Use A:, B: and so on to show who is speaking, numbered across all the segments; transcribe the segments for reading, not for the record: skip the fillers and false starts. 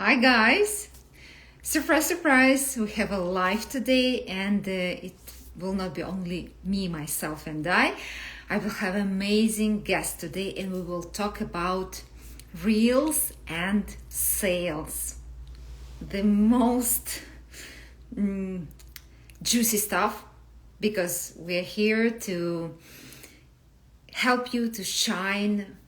A: Hi guys! Surprise, surprise! We have a live today, and it will not be only me, myself, and I. I will have an amazing guest today, and we will talk about reels and sales. The most juicy stuff, because we're here to help you to shine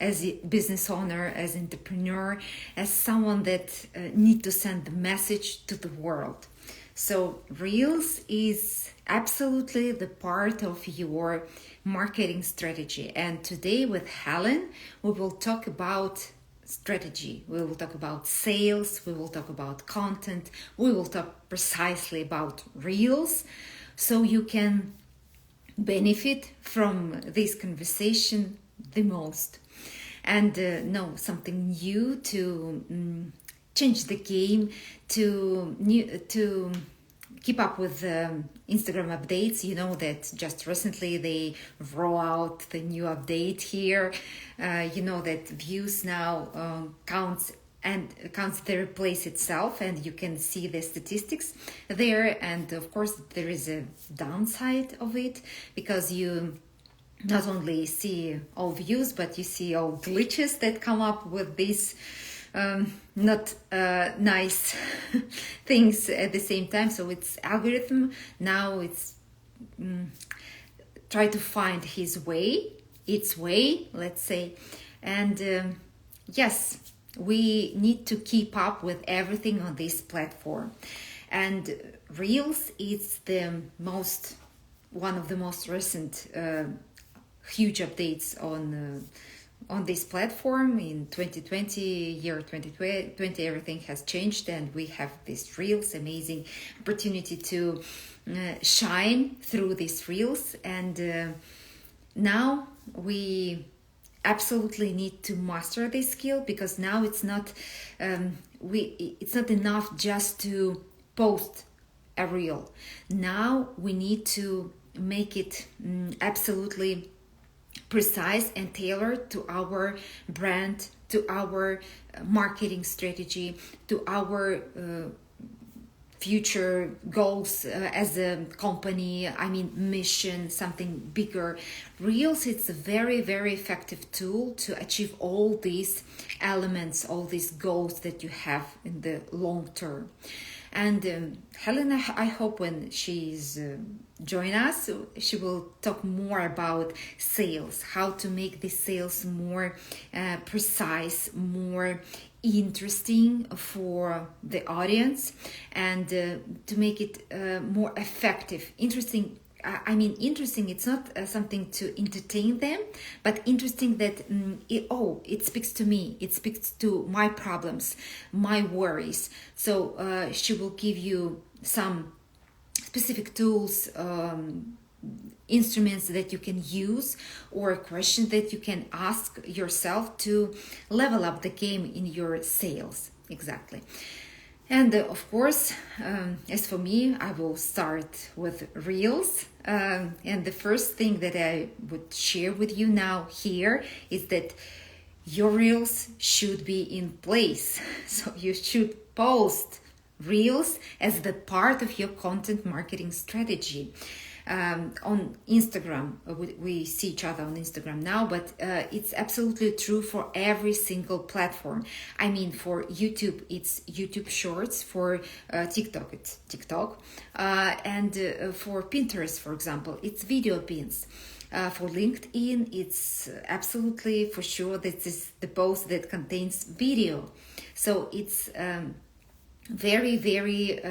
A: as a business owner, as entrepreneur, as someone that need to send the message to the world. So Reels is absolutely the part of your marketing strategy. And today with Helen, we will talk about strategy. We will talk about sales. We will talk about content. We will talk precisely about Reels, so you can benefit from this conversation the most and know something new to change the game, to keep up with Instagram updates. You know that just recently they roll out the new update here. You know that views now counts the place itself, and you can see the statistics there. And of course there is a downside of it, because you not only see all views, but you see all glitches that come up with these not nice things at the same time. So it's algorithm now, it's try to find its way, let's say. And yes, we need to keep up with everything on this platform. And Reels is one of the most recent huge updates on this platform. In 2020, everything has changed, and we have this Reels, amazing opportunity to shine through these Reels. And now we absolutely need to master this skill, because now it's not enough just to post a reel. Now we need to make it absolutely precise and tailored to our brand, to our marketing strategy, to our future goals as a company, mission, something bigger. Reels, it's a very, very effective tool to achieve all these elements, all these goals that you have in the long term. And Helen, I hope when she's join us, she will talk more about sales, how to make the sales more precise, more interesting for the audience, and to make it more effective. Interesting, it's not something to entertain them, but interesting that it speaks to me, it speaks to my problems, my worries. So she will give you some specific tools, instruments that you can use, or a question that you can ask yourself to level up the game in your sales. Exactly. And of course, as for me, I will start with Reels. And the first thing that I would share with you now here is that your Reels should be in place. So you should post Reels as the part of your content marketing strategy. On Instagram, we see each other on Instagram now, but it's absolutely true for every single platform. For YouTube, it's YouTube Shorts. For TikTok, it's TikTok. And for Pinterest, for example, it's video pins. For LinkedIn, it's absolutely for sure that this is the post that contains video. So it's very, very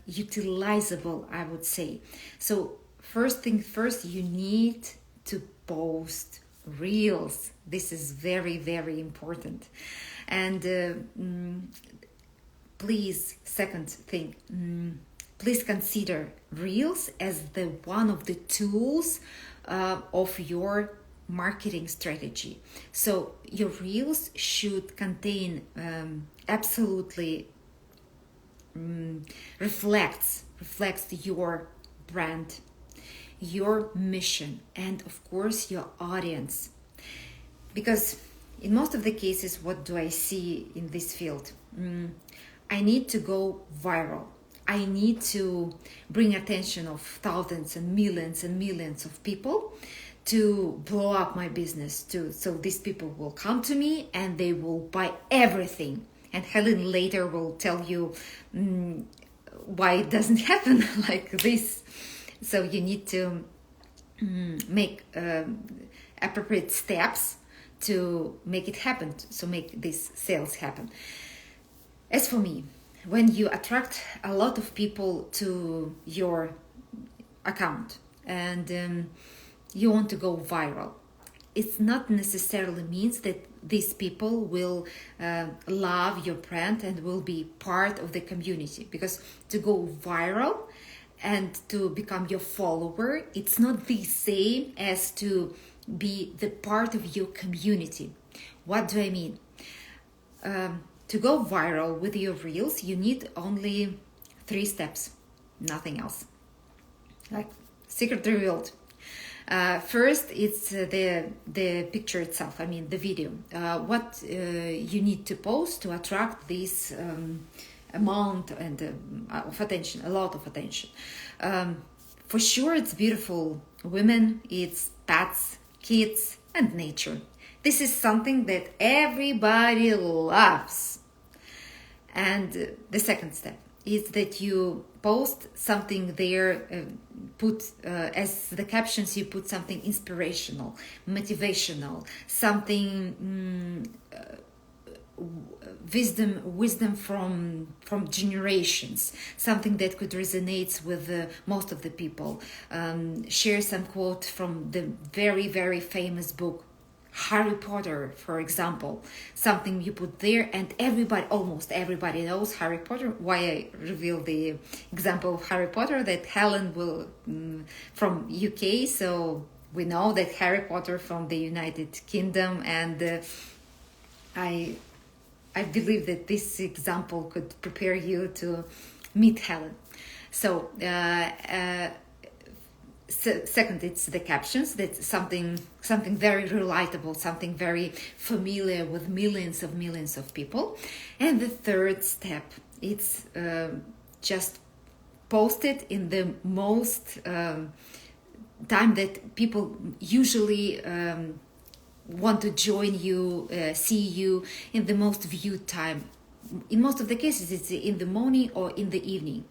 A: utilizable, I would say. So first thing first, you need to post Reels. This is very, very important. And please, second thing, please consider Reels as one of the tools of your marketing strategy. So your Reels should contain absolutely reflects your brand, your mission, and of course your audience. Because in most of the cases, what do I see in this field? I need to go viral. I need to bring attention of thousands and millions of people to blow up my business too. So these people will come to me and they will buy everything. And Helen later will tell you why it doesn't happen like this. So you need to make appropriate steps to make it happen, so make these sales happen. As for me, when you attract a lot of people to your account and you want to go viral, it not necessarily means that these people will love your brand and will be part of the community, because to go viral and to become your follower, it's not the same as to be the part of your community. What do I mean? To go viral with your reels, you need only 3 steps, nothing else. Like secret revealed. First, it's the picture itself. I mean, the video. What you need to post to attract this amount and of attention, a lot of attention. For sure, it's beautiful women, it's pets, kids, and nature. This is something that everybody loves. And the second step is that you post something there, put as the captions, you put something inspirational, motivational, something wisdom from generations, something that could resonate with most of the people. Share some quote from the very, very famous book Harry Potter, for example, something you put there, and almost everybody knows Harry Potter. Why I reveal the example of Harry Potter, that Helen will from UK, so we know that Harry Potter from the United Kingdom, and I believe that this example could prepare you to meet Helen. So second, it's the captions. That's something very relatable, something very familiar with millions of people. And the third step, it's just post it in the most time that people usually want to join you, see you, in the most viewed time. In most of the cases, it's in the morning or in the evening.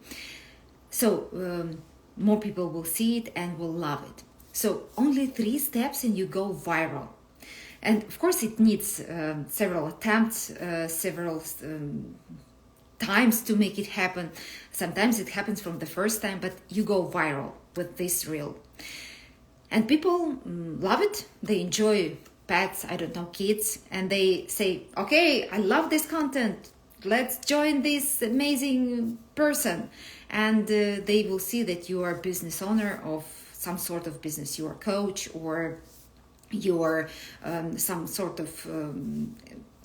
A: So more people will see it and will love it. So only 3 steps and you go viral. And of course it needs several attempts, several times to make it happen. Sometimes it happens from the first time, but you go viral with this reel. And people love it. They enjoy pets, I don't know, kids, and they say, okay, I love this content. Let's join this amazing person. And they will see that you are a business owner of some sort of business. You are a coach, or you are some sort of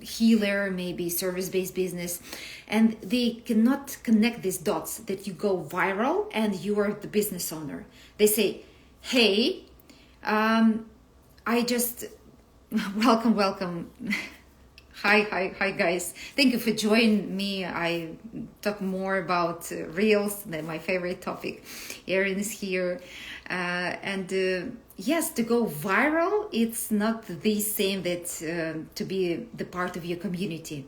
A: healer, maybe service-based business. And they cannot connect these dots that you go viral and you are the business owner. They say, hey, I just, welcome. Hi guys. Thank you for joining me. I talk more about reels, than my favorite topic. Erin is here. Yes, to go viral, it's not the same that to be the part of your community.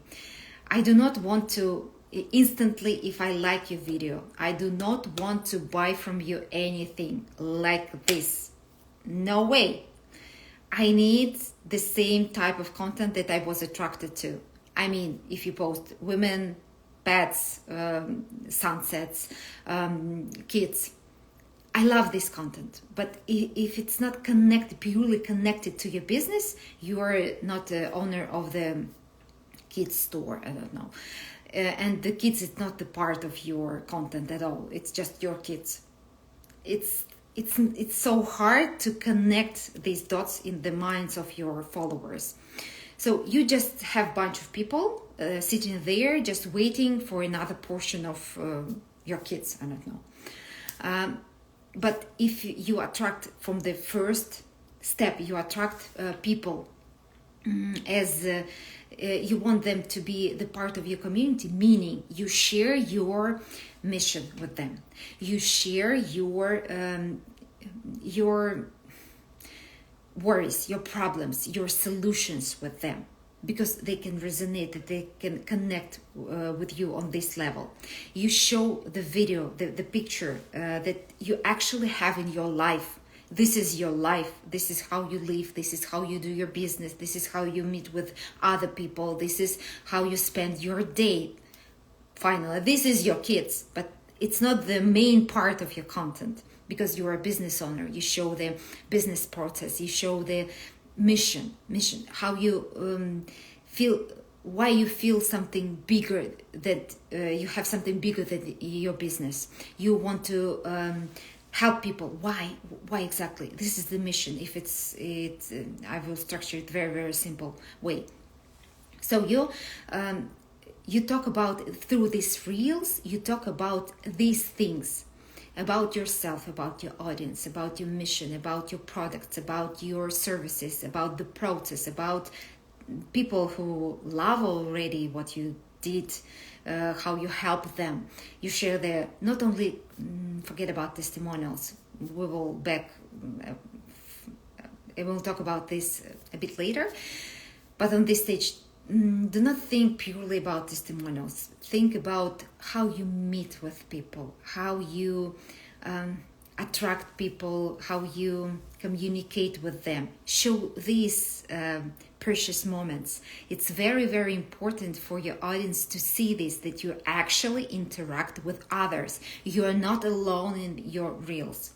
A: I do not want to instantly, if I like your video, I do not want to buy from you anything like this. No way. I need the same type of content that I was attracted to. I mean, if you post women, pets, sunsets, kids, I love this content. But if it's not purely connected to your business, you are not the owner of the kids store, I don't know. And the kids is not the part of your content at all. It's just your kids. It's so hard to connect these dots in the minds of your followers. So you just have a bunch of people sitting there just waiting for another portion of your kids, I don't know. But if you attract from the first step, you attract people as you want them to be the part of your community, meaning you share your mission with them. You share your worries, your problems, your solutions with them, because they can resonate, that they can connect with you on this level. You show the video, the picture that you actually have in your life. This is your life. This is how you live. This is how you do your business. This is how you meet with other people. This is how you spend your day. Finally, this is your kids, but it's not the main part of your content, because you're a business owner. You show the business process. You show the mission, how you feel, why you feel something bigger, that you have something bigger than your business. You want to help people. Why exactly? This is the mission. If it's I will structure it very, very simple way. So you talk about, through these reels, you talk about these things, about yourself, about your audience, about your mission, about your products, about your services, about the process, about people who love already what you did, how you help them. You share the, not only forget about testimonials. We will talk about this a bit later, but on this stage, do not think purely about testimonials. Think about how you meet with people, how you attract people, how you communicate with them. Show these precious moments. It's very, very important for your audience to see this, that you actually interact with others. You are not alone in your reels.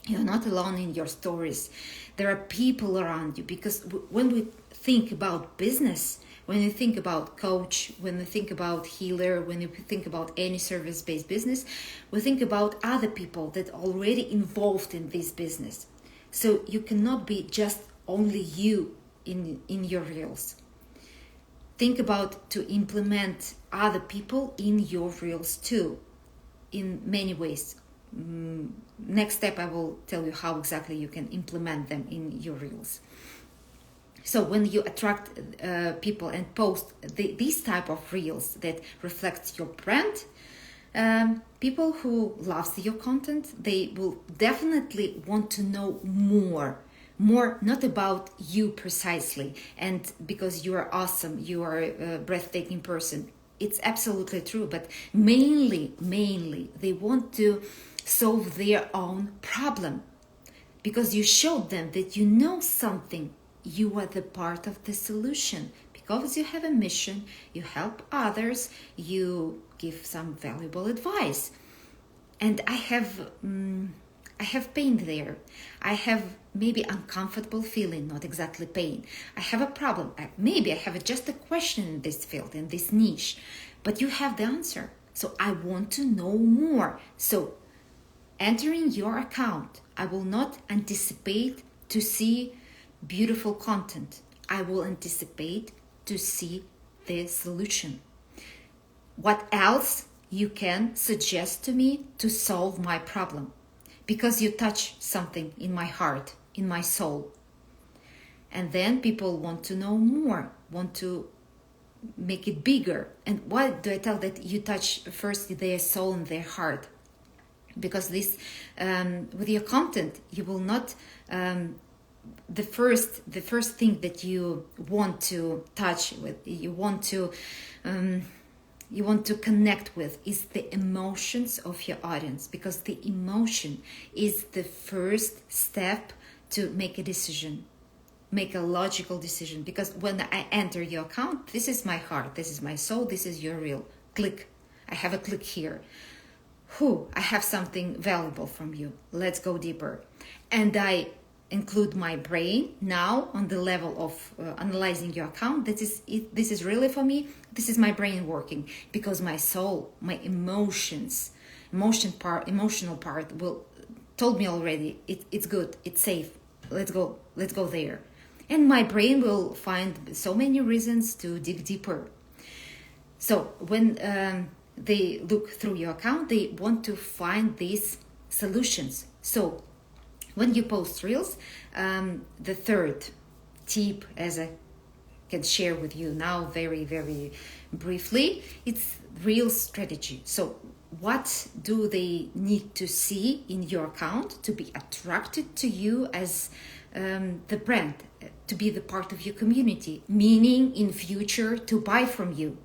A: You're not alone in your stories. There are people around you, because when we think about business, when you think about coach, when you think about healer, when you think about any service-based business, we think about other people that are already involved in this business. So you cannot be just only you in your reels. Think about to implement other people in your reels too, in many ways. Next step, I will tell you how exactly you can implement them in your reels. So when you attract people and post these type of reels that reflects your brand, people who loves your content, they will definitely want to know more, not about you precisely, and because you are awesome, you are a breathtaking person. It's absolutely true, but mainly they want to solve their own problem, because you showed them that you know something. You are the part of the solution, because you have a mission, you help others, you give some valuable advice. And I have pain there. I have maybe uncomfortable feeling, not exactly pain. I have a problem. Maybe I have just a question in this field, in this niche, but you have the answer. So I want to know more. So entering your account, I will not anticipate to see beautiful content. I will anticipate to see the solution. What else you can suggest to me to solve my problem? Because you touch something in my heart, in my soul. And then people want to know more, want to make it bigger. And why do I tell that you touch first their soul and their heart? Because this, with your content, you will not, the first thing that you want to touch with, you want to connect with, is the emotions of your audience, because the emotion is the first step to make a decision, make a logical decision. Because when I enter your account, this is my heart, this is my soul, this is your reel. Click. I have a click here. I have something valuable from you. Let's go deeper. And I include my brain now on the level of analyzing your account. This is really for me. This is my brain working, because my soul, my emotional part will told me already it's good, it's safe. Let's go there. And my brain will find so many reasons to dig deeper. So when they look through your account, they want to find these solutions. So when you post reels, the third tip, as a can share with you now very, very briefly. It's real strategy. So what do they need to see in your account to be attracted to you as the brand, to be the part of your community, meaning in future to buy from you?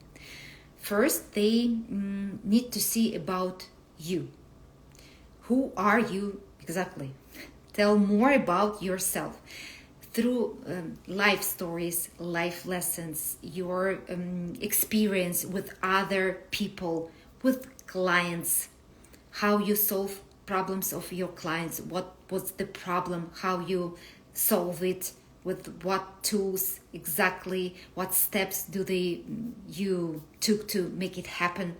A: First, they need to see about you. Who are you exactly? Tell more about yourself through life stories, life lessons, your experience with other people, with clients, how you solve problems of your clients, what was the problem, how you solve it, with what tools exactly, what steps you took to make it happen,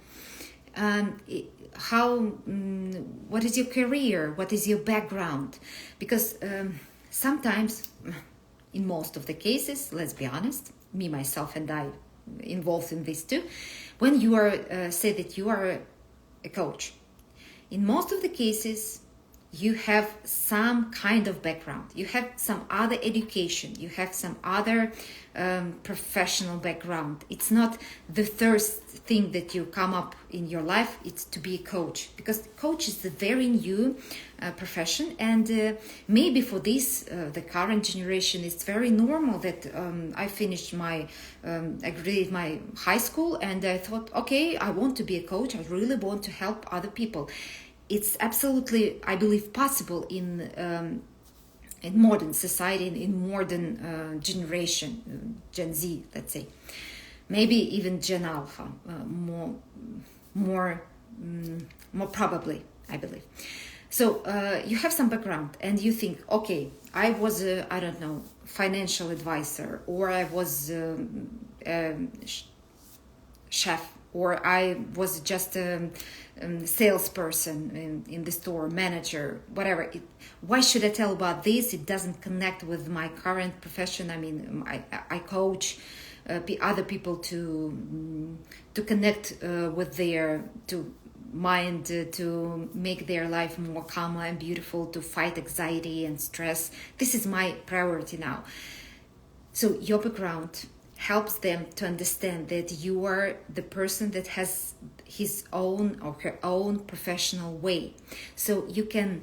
A: what is your career, what is your background, because sometimes, in most of the cases, let's be honest, me, myself, and I involved in this too, when you are say that you are a coach, in most of the cases you have some kind of background, you have some other education, you have some other professional background. It's not the first thing that you come up in your life, it's to be a coach, because coach is a very new profession, and maybe for this the current generation, it's very normal that I finished I graduated my high school and I thought, okay, I want to be a coach, I really want to help other people. It's absolutely, I believe, possible in modern society, in modern generation, Gen Z, let's say, maybe even Gen Alpha, more probably, I believe. So you have some background and you think, okay, I was I don't know, financial advisor, or I was chef, or I was just a salesperson in the store, manager, whatever. Why should I tell about this? It doesn't connect with my current profession. I mean, I coach other people to connect with their mind, to make their life more calm and beautiful, to fight anxiety and stress. This is my priority now. So your background helps them to understand that you are the person that has his own or her own professional way. So you can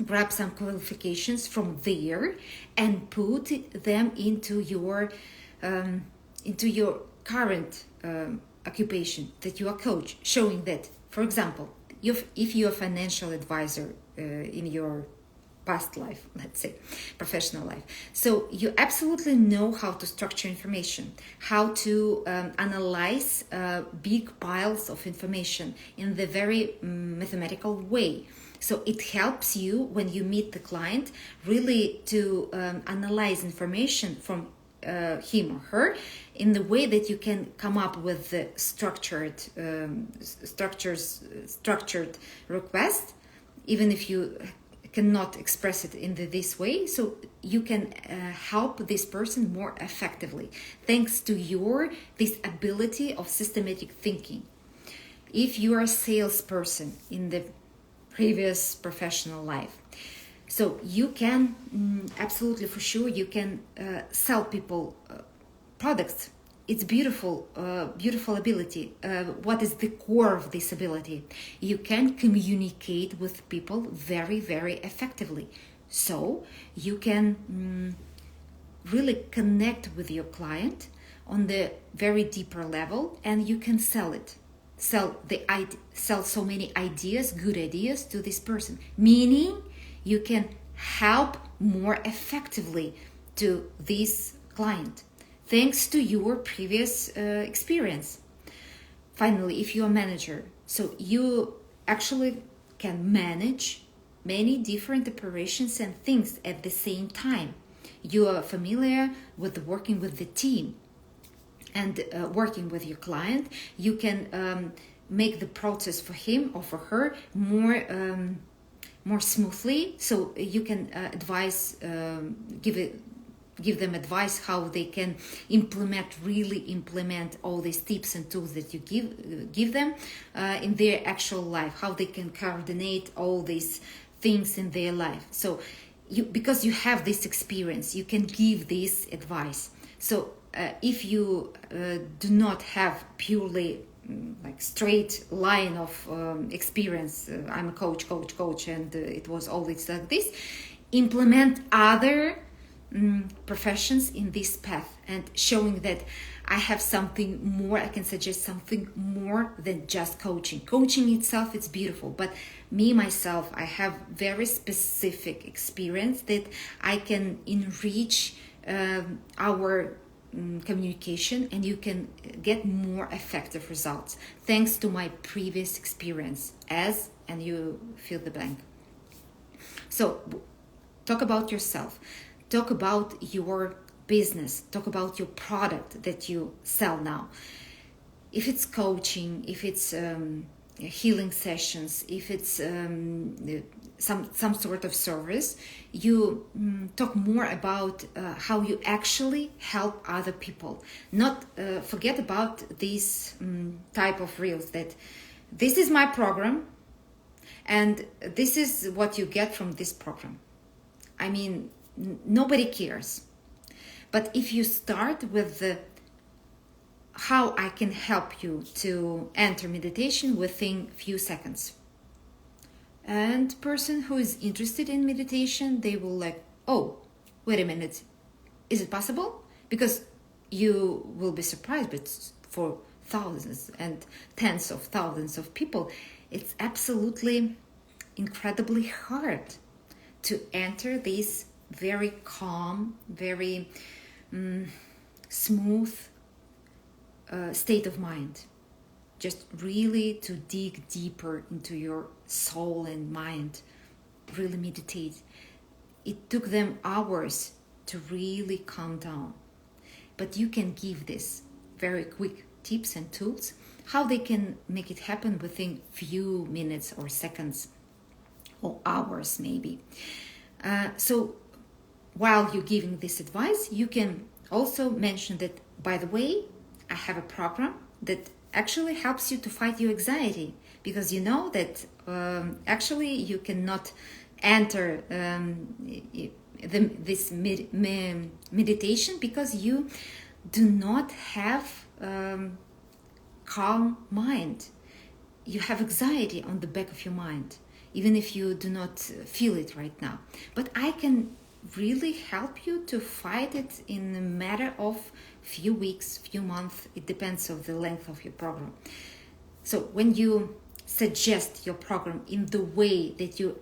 A: grab some qualifications from there and put them into your current occupation, that you are a coach, showing that, for example, if you're a financial advisor in your past life, let's say, professional life. So you absolutely know how to structure information, how to analyze big piles of information in the very mathematical way. So it helps you when you meet the client really to analyze information from him or her in the way that you can come up with the structured request, even if you cannot express it in this way. So you can help this person more effectively thanks to this ability of systematic thinking. If you are a salesperson in the previous professional life, so you can absolutely, for sure, you can sell people products. It's beautiful ability. What is the core of this ability? You can communicate with people very, very effectively. So you can really connect with your client on the very deeper level, and you can sell so many ideas, good ideas, to this person. Meaning you can help more effectively to this client, thanks to your previous experience. Finally, if you're a manager, so you actually can manage many different operations and things at the same time. You are familiar with working with the team and working with your client. You can make the process for him or for her more smoothly. So you can give them advice how they can really implement all these tips and tools that you give them in their actual life, how they can coordinate all these things in their life. So because you have this experience, you can give this advice. So if you do not have purely like straight line of experience, I'm a coach, and it was always like this, implement other professions in this path and showing that I have something more, I can suggest something more than just coaching. Coaching itself, it's beautiful, but me, myself, I have very specific experience that I can enrich our communication, and you can get more effective results thanks to my previous experience as, and you fill the blank. So talk about yourself, talk about your business, talk about your product that you sell now. If it's coaching, if it's healing sessions, if it's some sort of service, you talk more about how you actually help other people. Not forget about this type of reels that this is my program and this is what you get from this program. I mean, nobody cares. But if you start with the how I can help you to enter meditation within few seconds, and person who is interested in meditation, they will like, oh, wait a minute, is it possible? Because you will be surprised, but for thousands and tens of thousands of people, it's absolutely incredibly hard to enter this very calm, very smooth state of mind. Just really to dig deeper into your soul and mind, really meditate. It took them hours to really calm down. But you can give this very quick tips and tools how they can make it happen within few minutes or seconds or hours maybe. So while you're giving this advice, you can also mention that, by the way, I have a program that actually helps you to fight your anxiety, because you know that actually you cannot enter this meditation because you do not have calm mind. You have anxiety on the back of your mind, even if you do not feel it right now. But I can really help you to fight it in a matter of few weeks, few months. It depends on the length of your program. So when you suggest your program in the way that you,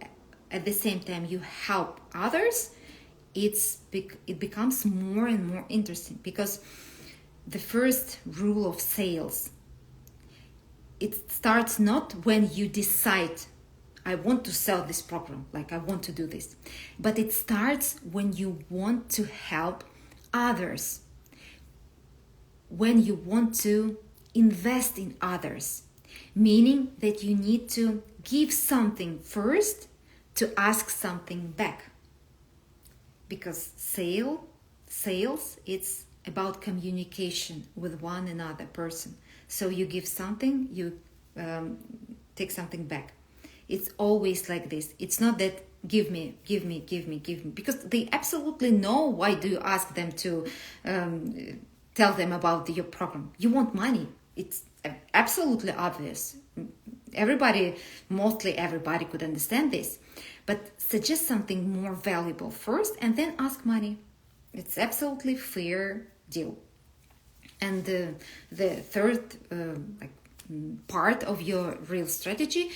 A: at the same time, you help others, it becomes more and more interesting, because the first rule of sales, it starts not when you decide, I want to sell this program, like I want to do this, but it starts when you want to help others, when you want to invest in others, meaning that you need to give something first to ask something back. Because sales, it's about communication with one another person. So you give something, you take something back. It's always like this. It's not that give me, because they absolutely know why do you ask them to tell them about your program. You want money. It's absolutely obvious. Mostly everybody could understand this. But suggest something more valuable first and then ask money. It's absolutely fair deal. And the third part of your real strategy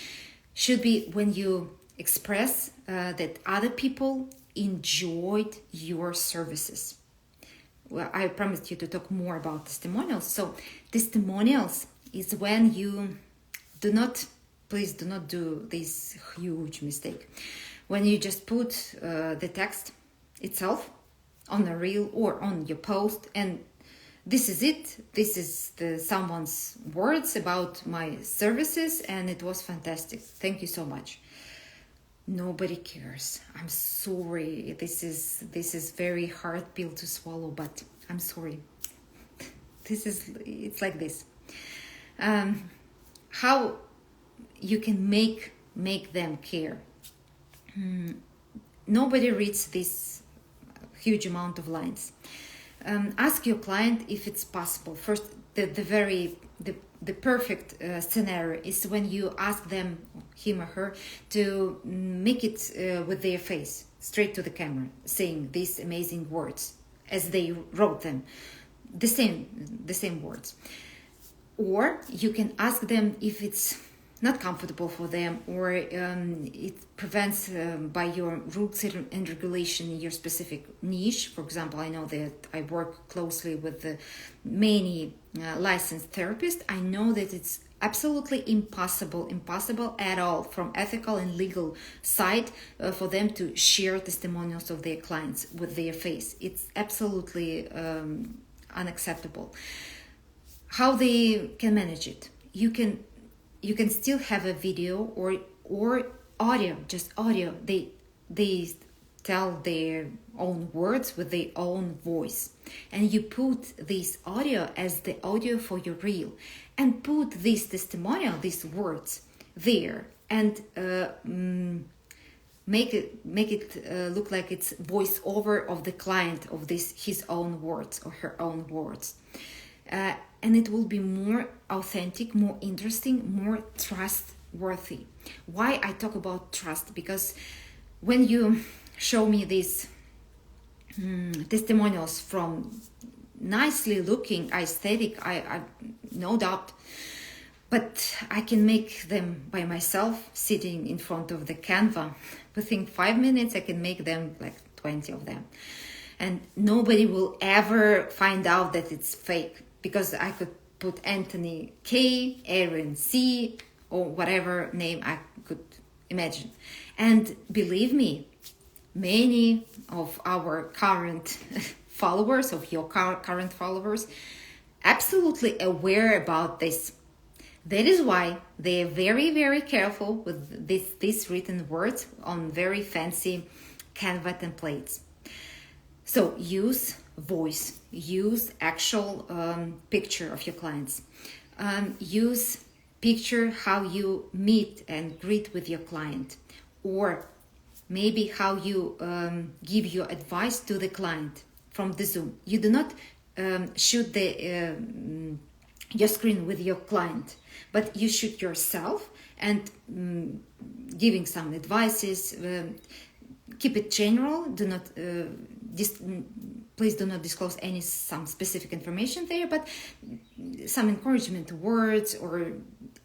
A: should be when you express that other people enjoyed your services. Well, I promised you to talk more about testimonials. So testimonials is when you please do not do this huge mistake. When you just put the text itself on a reel or on your post, and this is it. This is someone's words about my services, and it was fantastic. Thank you so much. Nobody cares. I'm sorry. This is very hard pill to swallow, but I'm sorry. It's like this. How you can make them care. Nobody reads this huge amount of lines. Ask your client if it's possible. First, the perfect scenario is when you ask them, him or her, to make it with their face straight to the camera, saying these amazing words as they wrote them, the same words. Or you can ask them if it's not comfortable for them, or it prevents by your rules and regulation in your specific niche. For example, I know that I work closely with many licensed therapists. I know that it's absolutely impossible at all from ethical and legal side for them to share testimonials of their clients with their face. It's absolutely unacceptable. How they can manage it? You can still have a video or audio, just audio. They tell their own words with their own voice, and you put this audio as the audio for your reel, and put this testimonial, these words there, and make it look like it's voiceover of the client of his own words or her own words. And it will be more authentic, more interesting, more trustworthy. Why I talk about trust? Because when you show me these testimonials from nicely looking, aesthetic, I no doubt, but I can make them by myself, sitting in front of the Canva. Within 5 minutes, I can make them like 20 of them. And nobody will ever find out that it's fake, because I could put Anthony K, Erin C, or whatever name I could imagine. And believe me, many of our current followers, of your current followers, absolutely aware about this. That is why they are very, very careful with these written words on very fancy Canva templates. So use voice, use actual picture of your clients, use picture how you meet and greet with your client, or maybe how you give your advice to the client from the Zoom. You do not shoot your screen with your client, but you shoot yourself and giving some advices. Keep it general. Do not please do not disclose some specific information there, but some encouragement words, or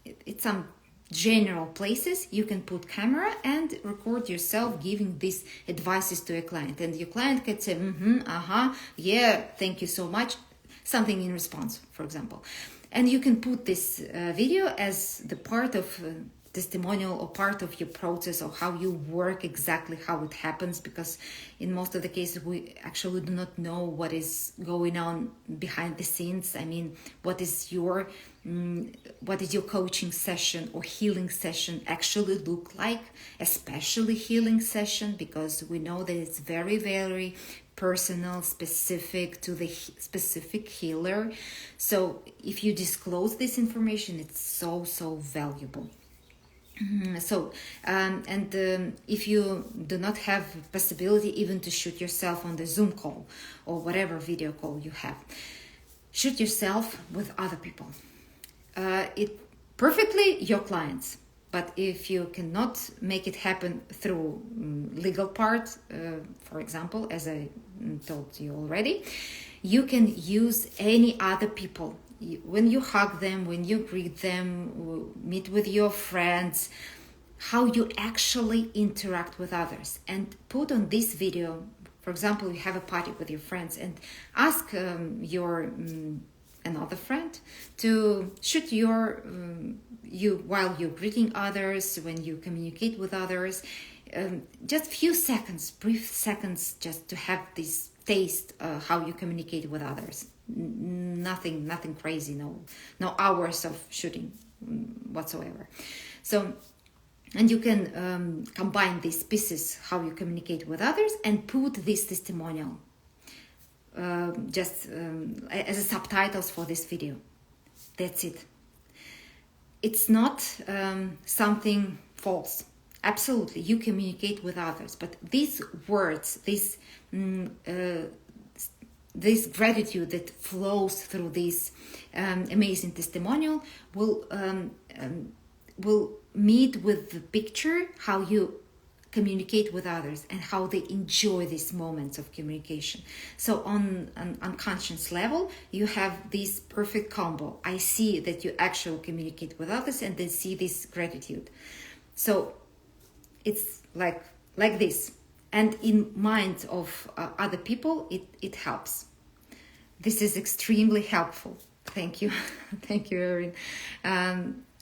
A: it's some general places you can put camera and record yourself giving these advices to a client, and your client can say yeah, thank you so much, something in response, for example. And you can put this video as the part of testimonial or part of your process, or how you work, exactly how it happens, because in most of the cases we actually do not know what is going on behind the scenes. I mean, what is your coaching session or healing session actually look like, especially healing session, because we know that it's very, very personal, specific to the specific healer. So if you disclose this information, it's so valuable. So if you do not have possibility even to shoot yourself on the Zoom call or whatever video call you have, shoot yourself with other people. It perfectly your clients. But if you cannot make it happen through legal part, for example, as I told you already, you can use any other people. When you hug them, when you greet them, meet with your friends, how you actually interact with others. And put on this video, for example, you have a party with your friends, and ask your another friend to shoot you while you're greeting others, when you communicate with others, just few seconds, brief seconds, just to have this taste how you communicate with others. Nothing crazy, no hours of shooting whatsoever. So, and you can combine these pieces, how you communicate with others, and put this testimonial just as a subtitles for this video. That's it. It's not something false. Absolutely, you communicate with others, but these words, these this gratitude that flows through this amazing testimonial will meet with the picture how you communicate with others and how they enjoy these moments of communication. So on an unconscious level, you have this perfect combo. I see that you actually communicate with others and then see this gratitude. So it's like this. And in minds of other people, it helps. This is extremely helpful. Thank you. Thank you, Erin.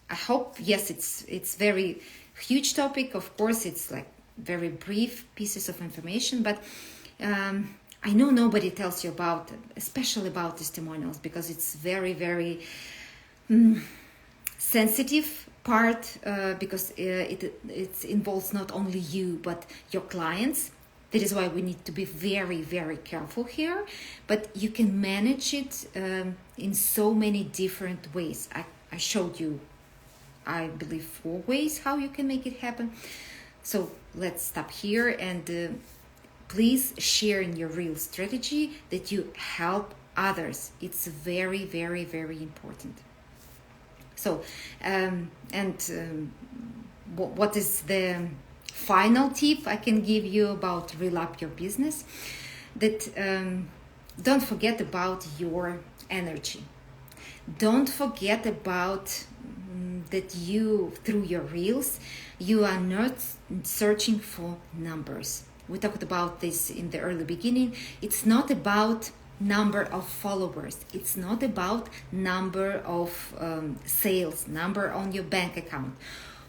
A: I hope, yes, it's very huge topic. Of course, it's like very brief pieces of information, but I know nobody tells you about, especially about testimonials, because it's very, very sensitive part, because it involves not only you, but your clients. That is why we need to be very, very careful here. But you can manage it in so many different ways. I showed you, I believe, 4 ways how you can make it happen. So let's stop here and please share in your real strategy that you help others. It's very, very, very important. So, what is the final tip I can give you about Reel Up Your Business? That don't forget about your energy. Don't forget about that you, through your reels, you are not searching for numbers. We talked about this in the early beginning. It's not about number of followers. It's not about number of sales, number on your bank account.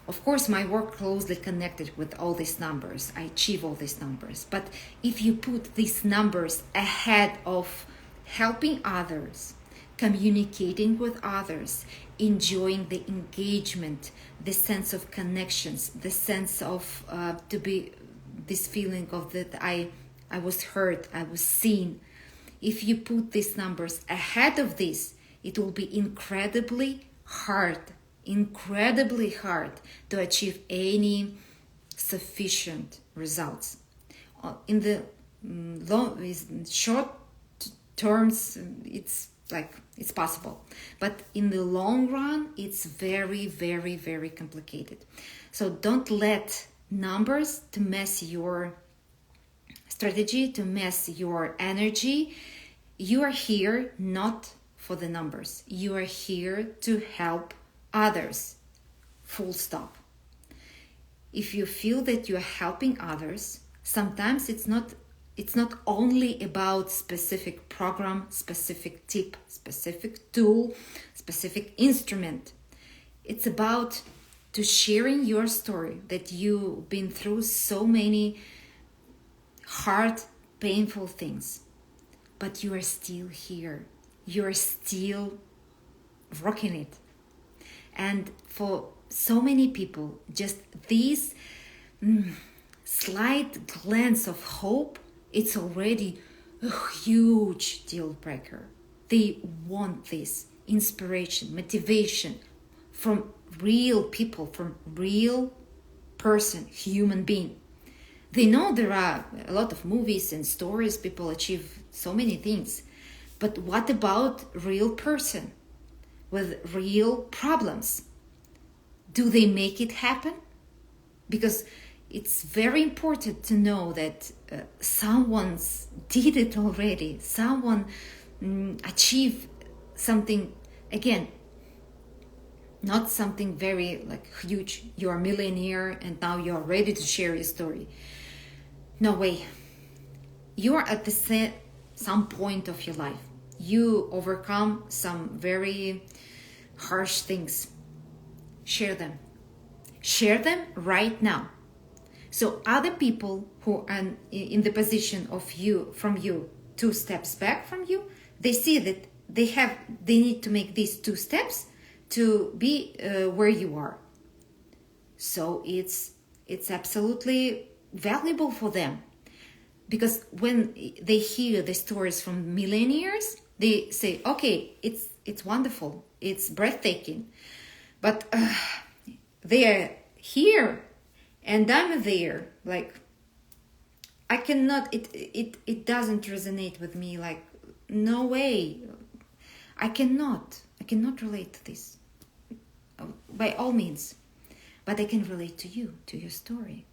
A: Of course, my work closely connected with all these numbers. I achieve all these numbers. But if you put these numbers ahead of helping others, communicating with others, enjoying the engagement, the sense of connections, the sense of to be this feeling of that I was heard, I was seen. If you put these numbers ahead of this, it will be incredibly hard to achieve any sufficient results. In the short terms, it's possible, but in the long run, it's very, very, very complicated. So don't let numbers to mess your strategy, to mess your energy. You are here not for the numbers. You are here to help others. Full stop. If you feel that you are helping others, sometimes it's not only about specific program, specific tip, specific tool, specific instrument. It's about to sharing your story that you've been through so many hard, painful things, but you are still here. You are still rocking it. And for so many people, just this slight glance of hope, it's already a huge deal breaker. They want this inspiration, motivation from real people, from real person, human being. They know there are a lot of movies and stories, people achieve so many things. But what about real person with real problems? Do they make it happen? Because it's very important to know that someone did it already. Someone achieved something, again, not something very huge. You're a millionaire and now you're ready to share your story. No way. You're at some point of your life. You overcome some very harsh things. Share them. Share them right now. So other people who are in the position of you, from you, 2 steps back from you, they see that they need to make these 2 steps to be where you are. So it's absolutely valuable for them, because when they hear the stories from millionaires, they say, okay, it's wonderful, it's breathtaking, but they are here and I'm there. I cannot, it doesn't resonate with me no way. I cannot relate to this. By all means. But I can relate to you, to your story.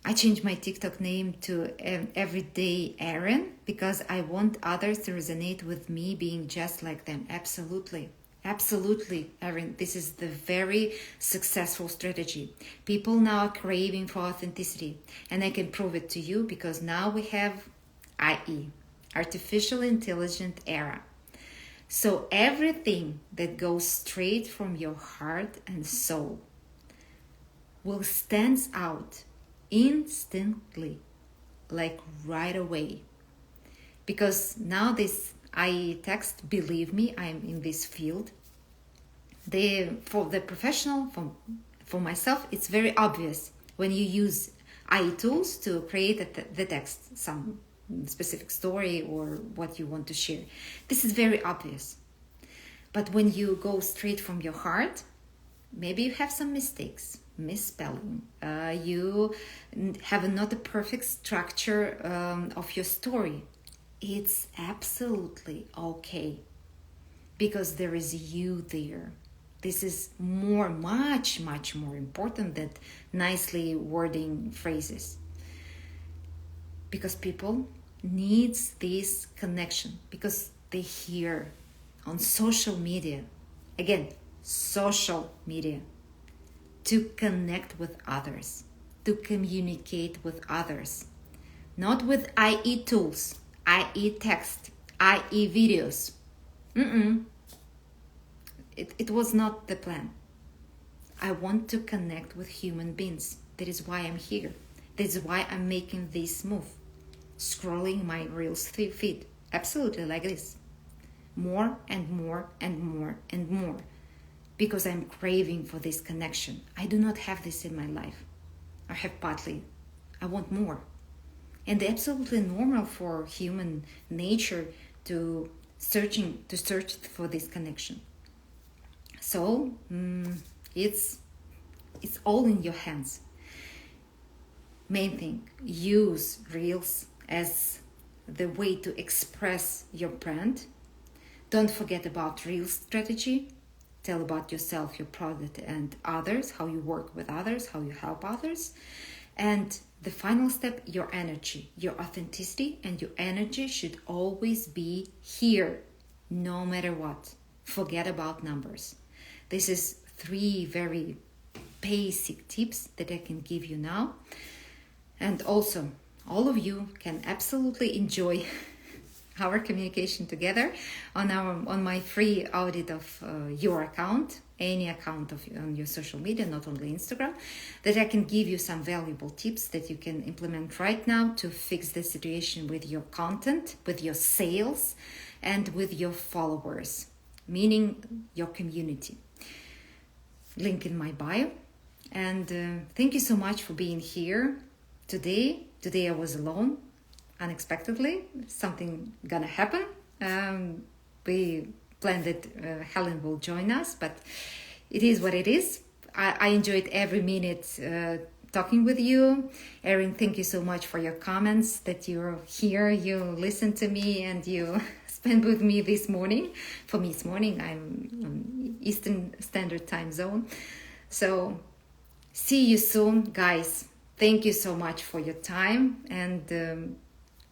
A: I changed my TikTok name to Everyday Erin because I want others to resonate with me being just like them. Absolutely. Absolutely, Erin. This is the very successful strategy. People now are craving for authenticity. And I can prove it to you because now we have IE, Artificial Intelligent Era. So everything that goes straight from your heart and soul will stand out instantly, like right away. Because now this IE text, believe me, I'm in this field. For the professional, for myself, it's very obvious when you use IE tools to create the text, some specific story or what you want to share. This is very obvious. But when you go straight from your heart, maybe you have some mistakes, misspelling. You have not a perfect structure of your story. It's absolutely okay because there is you there. This is much more important than nicely wording phrases. Because people needs this connection because they hear on social media, again, social media, to connect with others, to communicate with others, not with IE tools, IE text, IE videos. It was not the plan. I want to connect with human beings. That is why I'm here. That is why I'm making this move. Scrolling my Reels feed. Absolutely like this. More and more and more and more. Because I'm craving for this connection. I do not have this in my life. I have partly. I want more. And absolutely normal for human nature to search for this connection. So it's all in your hands. Main thing, use Reels as the way to express your brand. Don't forget about Reels strategy. Tell about yourself, your product, and others, how you work with others, how you help others. And the final step, your energy, your authenticity, and your energy should always be here, no matter what. Forget about numbers. This is 3 very basic tips that I can give you now. And also, all of you can absolutely enjoy our communication together on my free audit of your account, any account on your social media, not only Instagram, that I can give you some valuable tips that you can implement right now to fix the situation with your content, with your sales, and with your followers, meaning your community. Link in my bio. And thank you so much for being here today. Today I was alone. Unexpectedly, something gonna happen. We planned that Helen will join us, but it is what it is. I enjoyed every minute talking with you. Erin, thank you so much for your comments, that you're here, you listen to me, and you spend with me this morning. For me, it's morning. I'm on Eastern Standard Time Zone. So see you soon, guys. Thank you so much for your time, and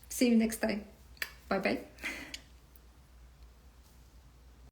A: see you next time. Bye-bye.